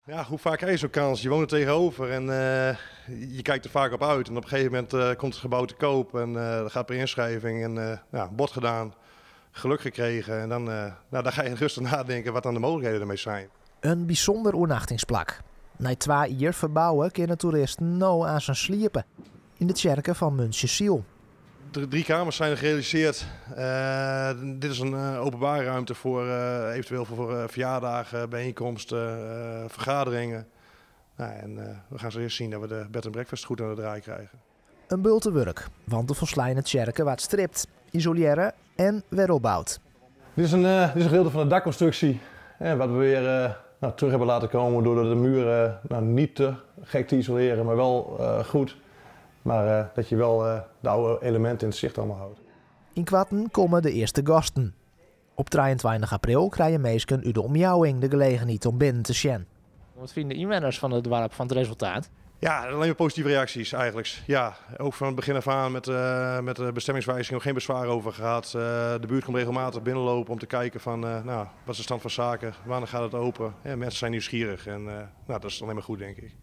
Ja, hoe vaak krijg je zo'n kans? Je woont er tegenover en je kijkt er vaak op uit. En op een gegeven moment komt het gebouw te koop en dan gaat per inschrijving en bod gedaan, geluk gekregen. En dan ga je rustig nadenken wat dan de mogelijkheden ermee zijn. Een bijzonder oornachtingsplak. Na 2 jaar verbouwen kunnen toeristen nou aan zijn sliepen. In de tjerken van Münchesiel. 3 kamers zijn gerealiseerd. Dit is een openbare ruimte voor eventueel voor verjaardagen, bijeenkomsten, vergaderingen. We gaan zo eerst zien dat we de bed and breakfast goed aan de draai krijgen. Een bulte werk, want de verslijne tjerken wat stript, isoleren en weer opbouwt. Dit is een gedeelte van de dakconstructie wat we weer terug hebben laten komen door de muren niet te gek te isoleren, maar wel goed. Maar dat je wel de oude elementen in het zicht allemaal houdt. In Kwatten komen de eerste gasten. Op 23 april krijgen meesken uit de omjouwing de gelegenheid om binnen te zien. Wat vinden de inwoners van het dorp van het resultaat? Ja, alleen maar positieve reacties eigenlijk. Ja, ook van het begin af aan met de bestemmingswijziging nog geen bezwaar over gehad. De buurt komt regelmatig binnenlopen om te kijken van wat is de stand van zaken, wanneer gaat het open. Ja, mensen zijn nieuwsgierig en dat is alleen maar goed, denk ik.